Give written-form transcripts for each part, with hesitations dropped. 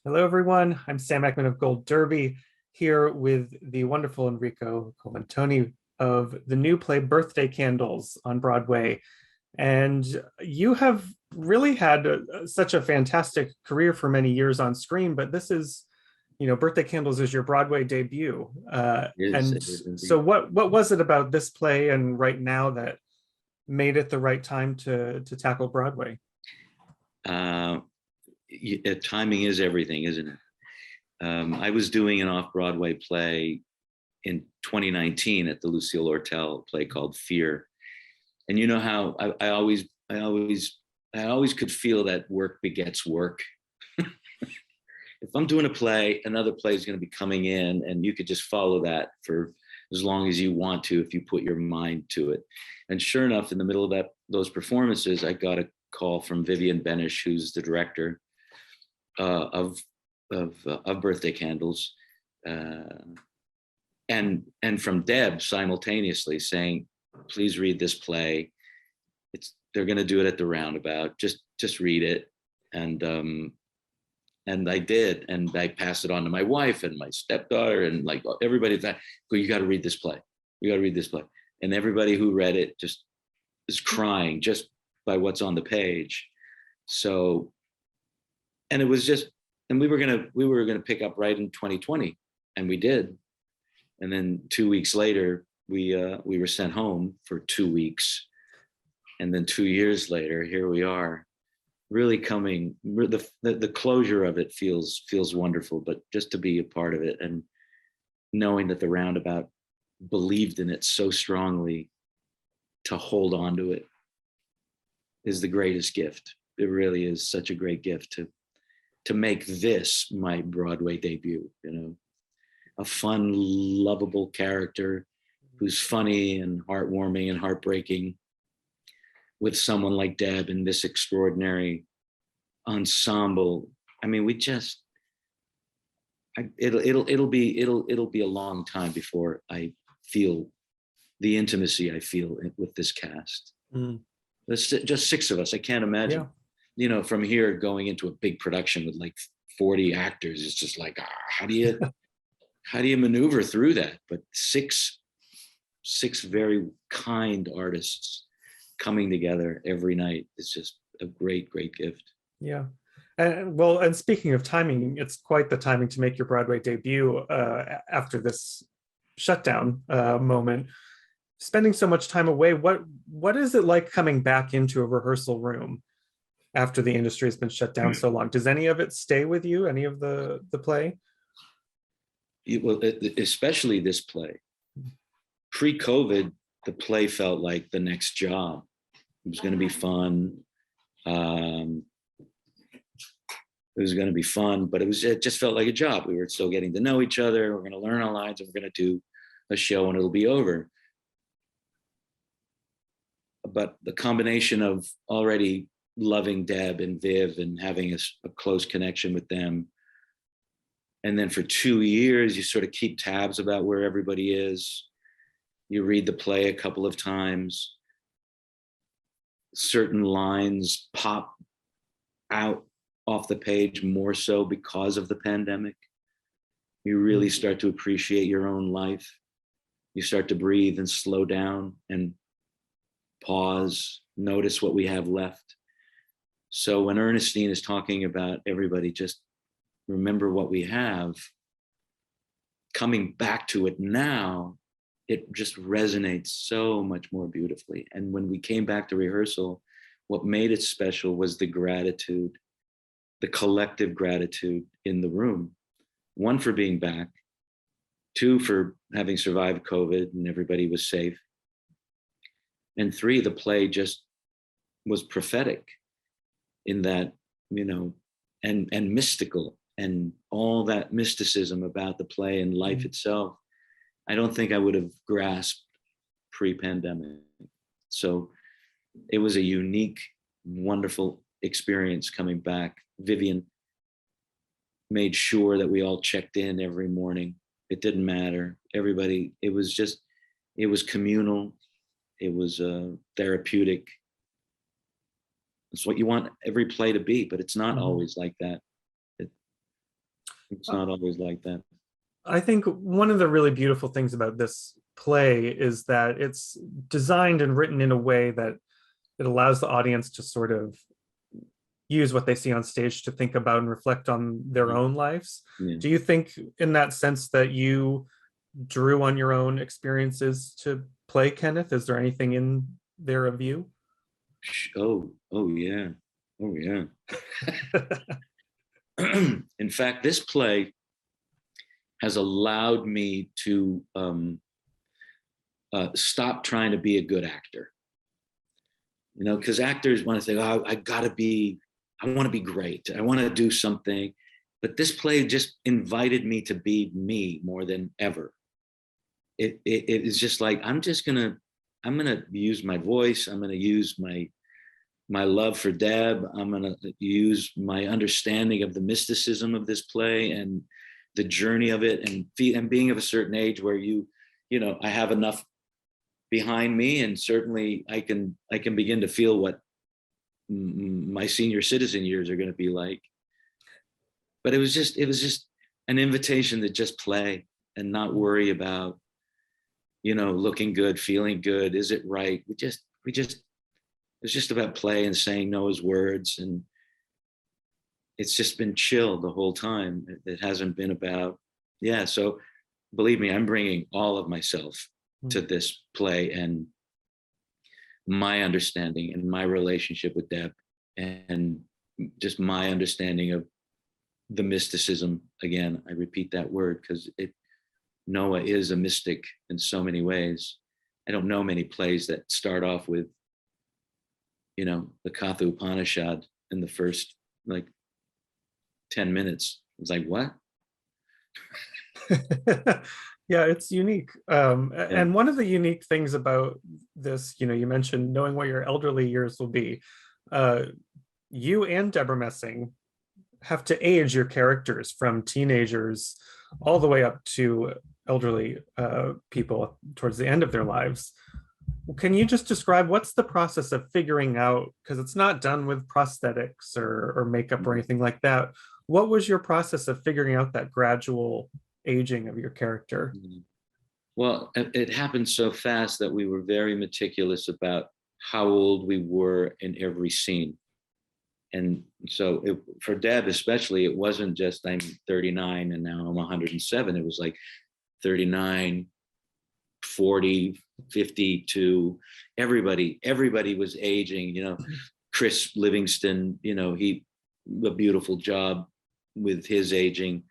Hello, everyone. I'm Sam Eckmann of Gold Derby, here with the wonderful Enrico Colantoni of the new play Birthday Candles on Broadway. And you have really had such a fantastic career for many years on screen, but this is, Birthday Candles is your Broadway debut. And It is so indeed. what was it about this play and right now that made it the right time to tackle Broadway? Uh, Timing is everything, isn't it? I was doing an off-Broadway play in 2019 at the Lucille Ortel play called Fear, and you know how I always could feel that work begets work. If I'm doing a play, another play is going to be coming in, and you could just follow that for as long as you want to if you put your mind to it. And sure enough, in the middle of those performances, I got a call from Vivian Benish, who's the director uh, of of Birthday Candles, uh, and from Deb simultaneously saying, "Please read this play. They're going to do it at the Roundabout. Just read it." And I did, and I passed it on to my wife and my stepdaughter and like everybody that you got to read this play. You got to read this play. And everybody who read it just is crying just by what's on the page. So, and it was just, and we were gonna pick up right in 2020, and we did. And then 2 weeks later, we were sent home for 2 weeks, and then 2 years later, here we are, really coming. The closure of it feels wonderful, but just to be a part of it and knowing that the Roundabout believed in it so strongly, to hold on to it is the greatest gift. It really is such a great gift to make this my Broadway debut. A fun, lovable character who's funny and heartwarming and heartbreaking, with someone like Deb in this extraordinary ensemble. I mean, it'll be a long time before I feel the intimacy I feel with this cast. Mm, There's just six of us. I can't yeah. imagine, from here going into a big production with like 40 actors. It's just like, how do you maneuver through that? But six very kind artists coming together every night is just a great gift. Yeah. And speaking of timing, it's quite the timing to make your Broadway debut after this shutdown moment. Spending so much time away, what is it like coming back into a rehearsal room after the industry has been shut down so long? Does any of it stay with you? Any of the play? Well, especially this play. Pre-COVID, the play felt like the next job. It was going to be fun. It was going to be fun, but it just felt like a job. We were still getting to know each other. We're going to learn our lines, and we're going to do a show, and it'll be over. But the combination of already loving Deb and Viv and having a close connection with them, and then for 2 years, you sort of keep tabs about where everybody is. You read the play a couple of times. Certain lines pop out off the page more so because of the pandemic. You really start to appreciate your own life. You start to breathe and slow down and pause, notice what we have left. So when Ernestine is talking about everybody, just remember what we have, coming back to it now, it just resonates so much more beautifully. And when we came back to rehearsal, what made it special was the gratitude, the collective gratitude in the room. One, for being back. Two, for having survived COVID and everybody was safe. And three, the play just was prophetic in that, and mystical, and all that mysticism about the play and life itself. I don't think I would have grasped pre-pandemic. So it was a unique, wonderful experience coming back. Vivian made sure that we all checked in every morning. It didn't matter. Everybody, it was communal. It was therapeutic. It's what you want every play to be, but it's not always like that. It's not always like that. I think one of the really beautiful things about this play is that it's designed and written in a way that it allows the audience to sort of use what they see on stage to think about and reflect on their own lives. Yeah. Do you think, in that sense, that you drew on your own experiences to play Kenneth? Is there anything in there of you? Oh yeah. Oh yeah. In fact, this play has allowed me to stop trying to be a good actor. You know, because actors want to say, "Oh, I want to be great. I want to do something." But this play just invited me to be me more than ever. It is just like, I'm gonna use my voice. I'm gonna use my love for Deb. I'm gonna use my understanding of the mysticism of this play and the journey of it, and being of a certain age where you know, I have enough behind me, and certainly I can begin to feel what my senior citizen years are going to be like. But it was just an invitation to just play and not worry about, you know, looking good, feeling good. Is it right? It's just about play and saying Noah's words, and it's just been chill the whole time. It hasn't been about, yeah. So believe me, I'm bringing all of myself to this play, and my understanding and my relationship with Deb, and just my understanding of the mysticism. Again, I repeat that word because Noah is a mystic in so many ways. I don't know many plays that start off with, you know, the Katha Upanishad in the first like 10 minutes. It's like, what? Yeah, it's unique. Yeah. And one of the unique things about this, you know, you mentioned knowing what your elderly years will be. You and Deborah Messing have to age your characters from teenagers all the way up to elderly people towards the end of their lives. Can you just describe what's the process of figuring out, because it's not done with prosthetics or makeup or anything like that. What was your process of figuring out that gradual aging of your character? Well, it happened so fast that we were very meticulous about how old we were in every scene. And so for Deb especially, it wasn't just I'm 39 and now I'm 107. It was like 39, 40, 52. Everybody was aging, you know. Chris Livingston, you know, a beautiful job with his aging.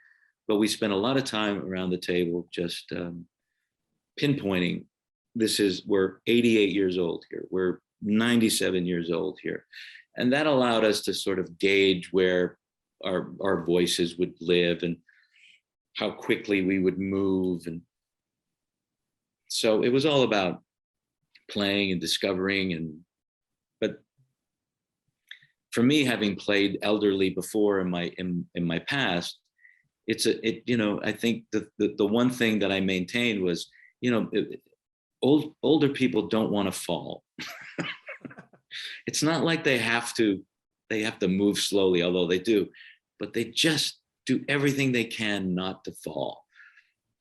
But we spent a lot of time around the table just pinpointing, we're 88 years old here. We're 97 years old here. And that allowed us to sort of gauge where our voices would live and how quickly we would move. And so it was all about playing and discovering. But for me, having played elderly before in my past, you know, I think the one thing that I maintained was, you know, older people don't want to fall. It's not like they have to move slowly, although they do, but they just do everything they can not to fall.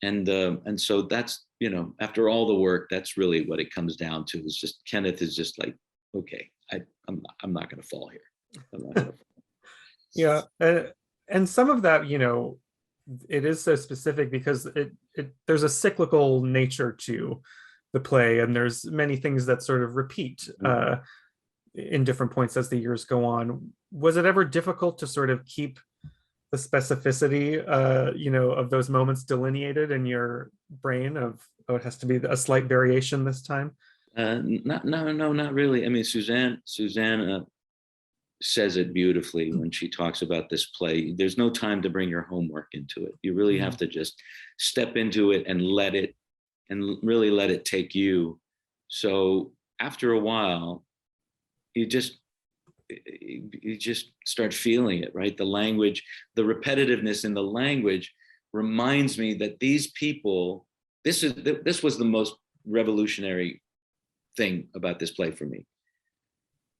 And so that's, you know, after all the work, that's really what it comes down to. Is just Kenneth is just like, okay, I'm not going to fall here. I'm not gonna fall. Yeah, and some of that, you know, it is so specific because there's a cyclical nature to the play, and there's many things that sort of repeat in different points as the years go on. Was it ever difficult to sort of keep the specificity, you know, of those moments delineated in your brain of, oh, it has to be a slight variation this time? No, not really. I mean, Suzanne says it beautifully when she talks about this play. There's no time to bring your homework into it. You really have to just step into it and really let it take you. So after a while, you just start feeling it, right? The language, the repetitiveness in the language reminds me that these people, this was the most revolutionary thing about this play for me.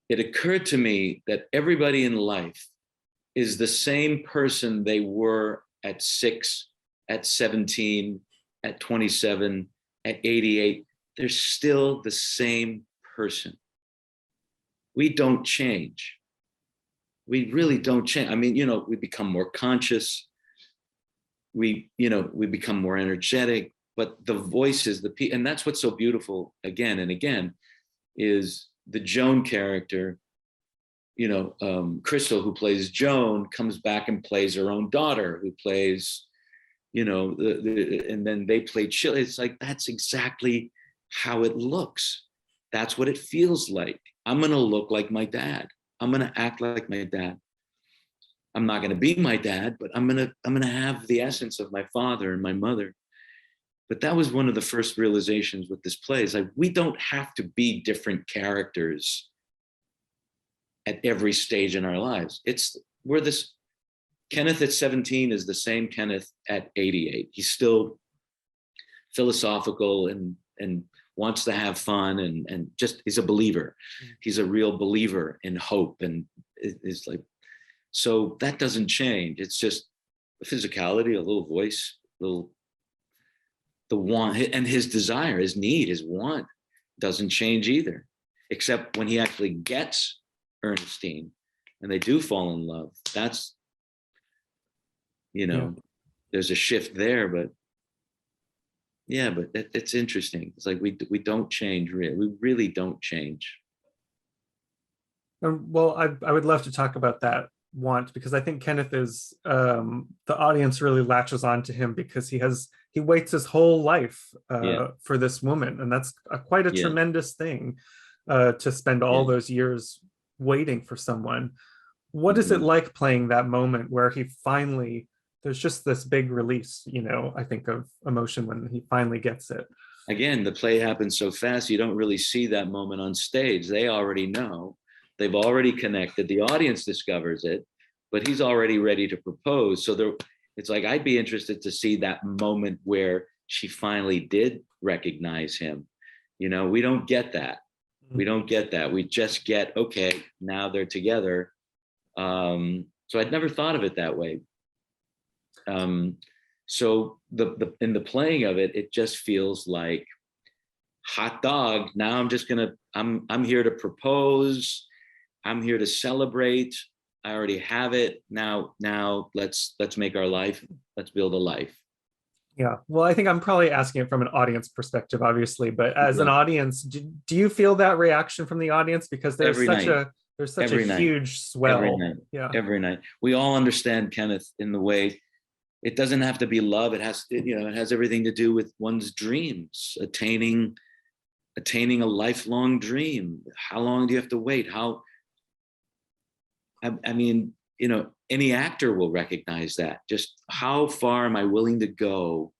It occurred to me that everybody in life is the same person they were at 6, at 17, at 27, at 88, they're still the same person. We don't change. We really don't change. I mean, we become more conscious. We become more energetic, but the voice is and that's what's so beautiful again and again is the Joan character, Crystal, who plays Joan, comes back and plays her own daughter, who plays, and then they play Chill. It's like, that's exactly how it looks. That's what it feels like. I'm going to look like my dad. I'm going to act like my dad. I'm not going to be my dad, but I'm going to have the essence of my father and my mother. But that was one of the first realizations with this play, is like, we don't have to be different characters at every stage in our lives. We're this Kenneth at 17 is the same Kenneth at 88. He's still philosophical and wants to have fun and just is a believer. He's a real believer in hope, and it's like, so that doesn't change. It's just a physicality, a little voice, the want, and his desire, his need, his want doesn't change either, except when he actually gets Ernestine and they do fall in love. That's, there's a shift there, but it's interesting. It's like we don't change, really. We really don't change. Well, I would love to talk about that want, because I think Kenneth is the audience really latches on to him because he waits his whole life for this woman, and that's quite a tremendous thing, to spend all those years waiting for someone. What is it like playing that moment where he finally, there's just this big release, I think, of emotion when he finally gets it? Again, the play happens so fast, you don't really see that moment on stage. They already know. They've already connected. The audience discovers it, but he's already ready to propose. So it's like, I'd be interested to see that moment where she finally did recognize him. We don't get that. We don't get that. We just get, okay, now they're together. So I'd never thought of it that way. So in the playing of it, it just feels like, hot dog. Now I'm here to propose. I'm here to celebrate. I already have it. Now let's make our life. Let's build a life. Yeah. Well, I think I'm probably asking it from an audience perspective, obviously, but as an audience, do you feel that reaction from the audience? Because there's such a huge swell. Every night. We all understand Kenneth in the way, it doesn't have to be love. It has everything to do with one's dreams, attaining a lifelong dream. How long do you have to wait? I mean, any actor will recognize that. Just how far am I willing to go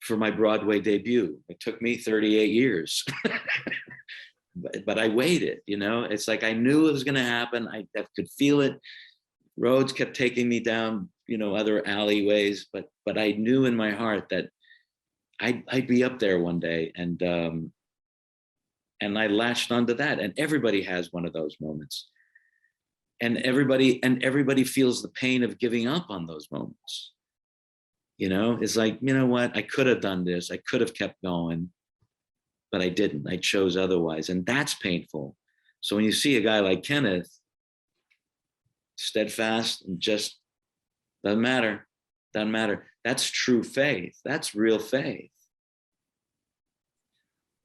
for my Broadway debut? It took me 38 years, but I waited, it's like, I knew it was going to happen. I could feel it. Roads kept taking me down, other alleyways, but I knew in my heart that I'd be up there one day. And I latched onto that. And everybody has one of those moments. And everybody feels the pain of giving up on those moments. It's like, what? I could have done this. I could have kept going, but I didn't. I chose otherwise. And that's painful. So when you see a guy like Kenneth, steadfast and just doesn't matter. That's true faith. That's real faith.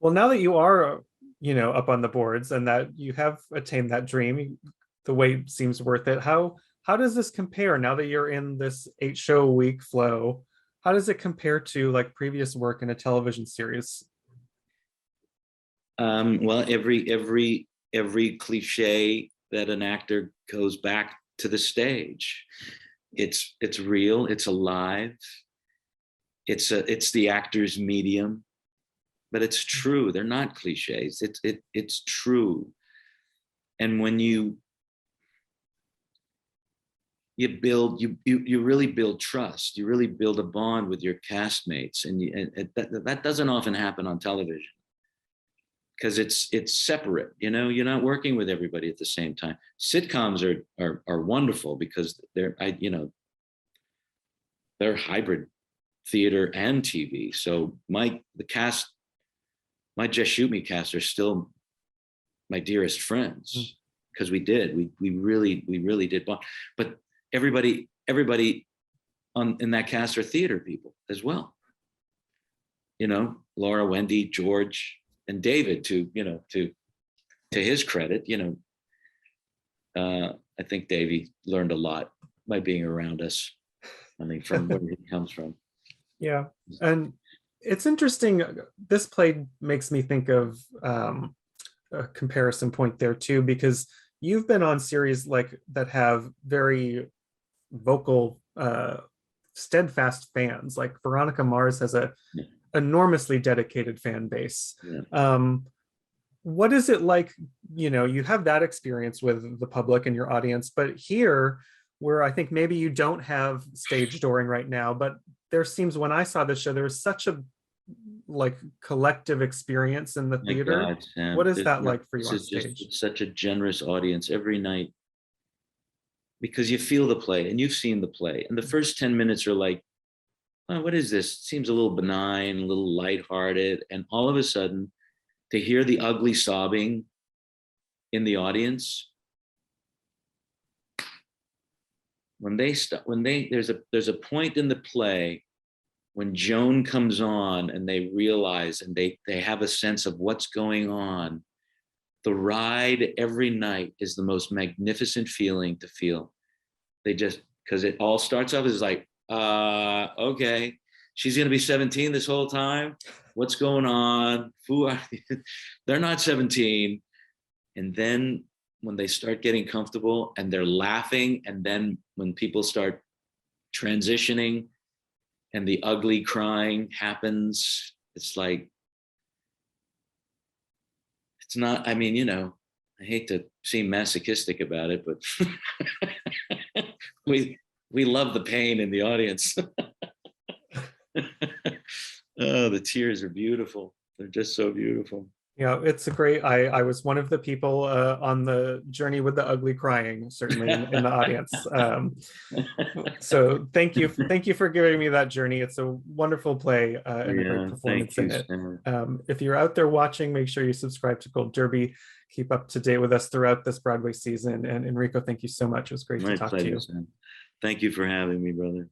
Well, now that you are, up on the boards and that you have attained that dream, the wait seems worth it. How does this compare now that you're in this 8-show-a-week flow? How does it compare to like previous work in a television series? Well, every cliche that an actor goes back to the stage. It's real. It's alive. It's the actor's medium, but it's true. They're not cliches. It's true. And when you really build trust. You really build a bond with your castmates, and that doesn't often happen on television because it's separate. You're not working with everybody at the same time. Sitcoms are wonderful because they're hybrid theater and TV. So the cast, my Just Shoot Me cast are still my dearest friends, because we really did bond. But everybody in that cast are theater people as well. You know, Laura, Wendy, George, and David, to his credit, I think Davey learned a lot by being around us. I mean, from where he comes from. Yeah. And it's interesting. This play makes me think of a comparison point there too, because you've been on series like that have very vocal, steadfast fans. Like Veronica Mars has a enormously dedicated fan base. What is it like, you have that experience with the public and your audience, but here, where I think maybe you don't have stage dooring right now, but there seems, when I saw the show, there was such a collective experience in the theater. God, Sam, what is that like for you on stage? It's such a generous audience every night, because you feel the play and you've seen the play, and the first 10 minutes are like, oh, what is this? It seems a little benign, a little lighthearted, and all of a sudden, to hear the ugly sobbing in the audience, there's a point in the play when Joan comes on and they realize and they have a sense of what's going on. The ride every night is the most magnificent feeling to feel. Because it all starts off as like, okay, she's gonna be 17 this whole time. What's going on? Who are they? They're not 17. And then when they start getting comfortable and they're laughing, and then when people start transitioning and the ugly crying happens, it's like, it's not, I mean, I hate to seem masochistic about it, but we love the pain in the audience. Oh, the tears are beautiful. They're just so beautiful. Yeah, it's a great, I was one of the people on the journey with the ugly crying, certainly in the audience. So thank you for giving me that journey. It's a wonderful play and a great performance in it. If you're out there watching, make sure you subscribe to Gold Derby. Keep up to date with us throughout this Broadway season. And Enrico, thank you so much. It was great to talk to you. Sam. Thank you for having me, brother.